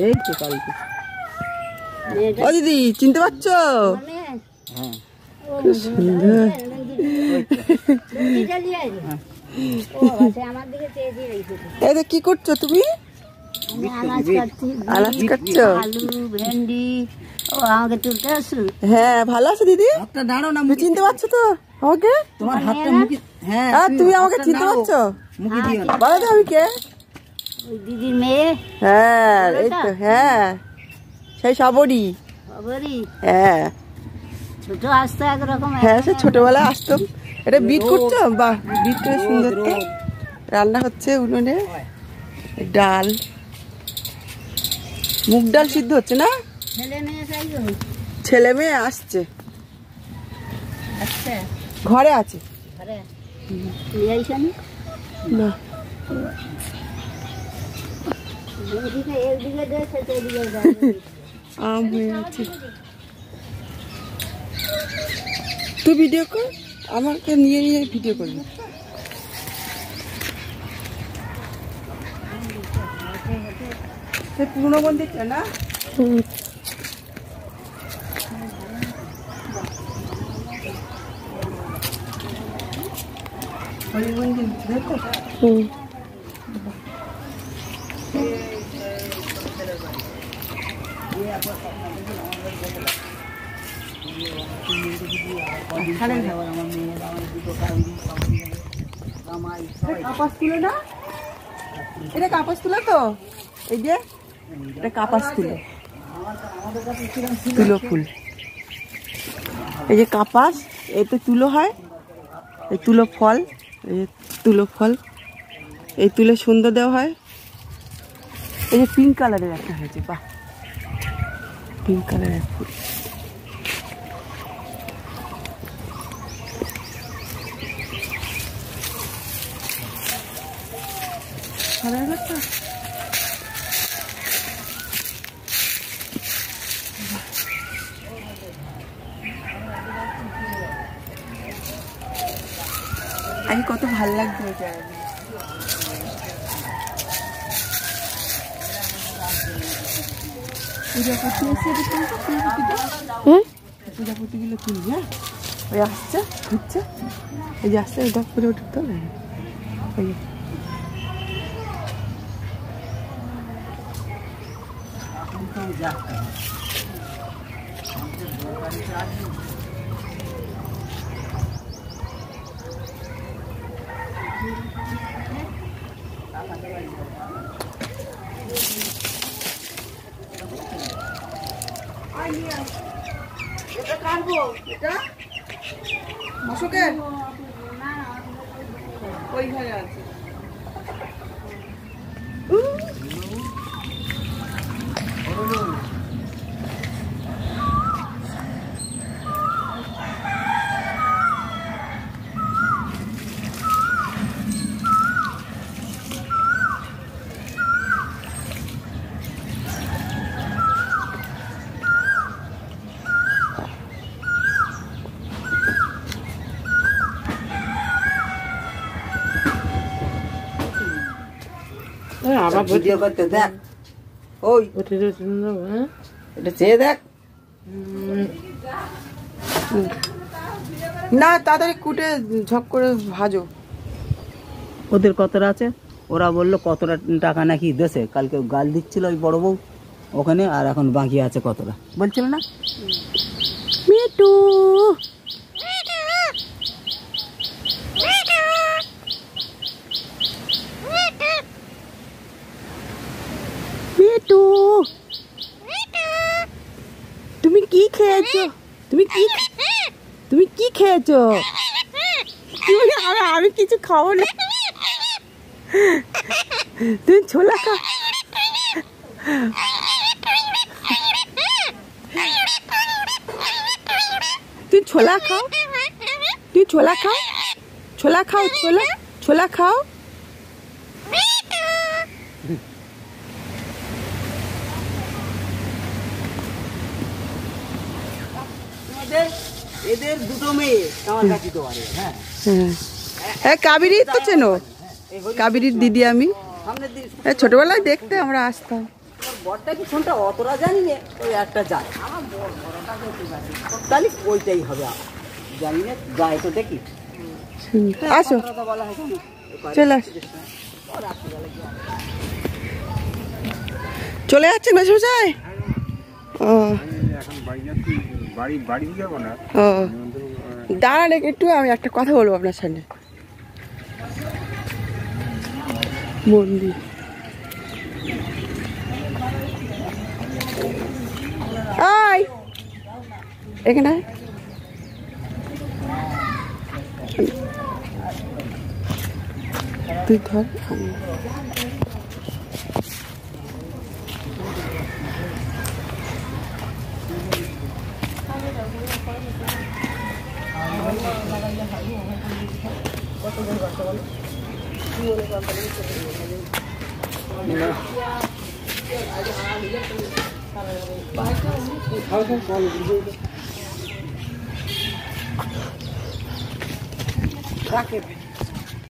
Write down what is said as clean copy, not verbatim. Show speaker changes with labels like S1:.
S1: এই তো কালকে। ও দিদি চিনতে পারছো? হ্যাঁ সুন্দর। এই কি করছো তুমি? আনাজ কাটছো?
S2: আলু ভেন্ডি। ও আমাকে তুলতে আসছো?
S1: হ্যাঁ ভালো আছো দিদি?
S3: দাঁড়াও না,
S1: চিনতে পারছো তো আমাকে?
S3: তোমার হাতটা মুখে। হ্যাঁ
S1: তুমি আমাকে চিনতে পারছো?
S3: মুখে দিও না।
S1: বলো তো আমি কে?
S2: ওই দিদির মেয়ে।
S1: হ্যাঁ এই তো। হ্যাঁ সেই সবরই। হ্যাঁ
S2: ছোট আসতো একরকম।
S1: হ্যাঁ সে ছোটবেলায় আসতাম। এটা বিট করছো? বাহ বিটটা সুন্দর তো। রান্না হচ্ছে উনুনে। ডাল, মুগ ডাল সিদ্ধ হচ্ছে না? ছেলে মেয়ে আসছে, ঘরে আছে না। আম হয়ে আছে। তুই ভিডিও কর, আমাকে নিয়ে নিয়ে ভিডিও করবি। পুরনো মন্দিরটা না? হরি মন্দির দেখো। কাপাস তুলো না? এটা কাপাস তুলো তো? এই যে এটা কাপাস তুলো, তুলো ফুল। এই যে কাপাস, এতে তুলো হয়। এই তুলো ফল, এই যে তুলো ফল, এই তুলে সুন্দর দেওয়া হয়। এই যে পিঙ্ক কালারের একটা হয়েছে, বাহ পিঙ্ক কালারের ফুল। আমি কত ভাল লাগছে ওই জায়গায়। প্রজাপতি গুলো তুলবি। হ্যাঁ ওই আসছে ঘুরছে, এই যে আসছে ওটা করে উঠতে হবে। ওই এটা কাটবো, এটা মশকের ওই ঘরে আছে।
S3: আবার ভিডিও করতে দেখ। ওই এটা চেয়ে দেখ
S1: না, তাড়াতাড়ি কুটে ঝক করে ভাজো।
S3: ওদের কতটা আছে? ওরা বললো কতটা টাকা নাকি দেশে, কালকে গাল দিচ্ছিল ওই বড় বউ ওখানে, আর এখন বাকি আছে কতটা বলছিল না?
S1: মিটু মিটু তুমি কি খেয়েছো? তুমি কি খেয়েছো? আমি কিছু খাবো না। তুমি ছোলা খা। তুই ছোলা খাও, তুই ছোলা খাও, ছোলা খাও, ছোলা খাও।
S3: এদের দুটো মেয়ে আমার কাছে তো আরে। হ্যাঁ
S1: হ্যাঁ কাবেরী তো চেনো? কাবেরীর দিদি আমি। ছোটবেলায় দেখতে আমরা আসতাম।
S3: বড়টা কি কোনটা অতটা জানি না, ওই একটা যায় আমার বড়টাকে একটু জানি, তাহলে ওইটাই হবে। জানি না, যায় তো দেখি।
S1: আসো,
S3: কথা বলা হয় কেন?
S1: চলে আস। চলে যাচ্ছেন মেসমশাই? ও
S4: এখন বাড়ি যাচ্ছি, বাড়ি যাবো না।
S1: ও দাঁড়ান একটু, আমি একটা কথা বলবো আপনার সামনে। মন্দির আয় এখানে, তুই ধর।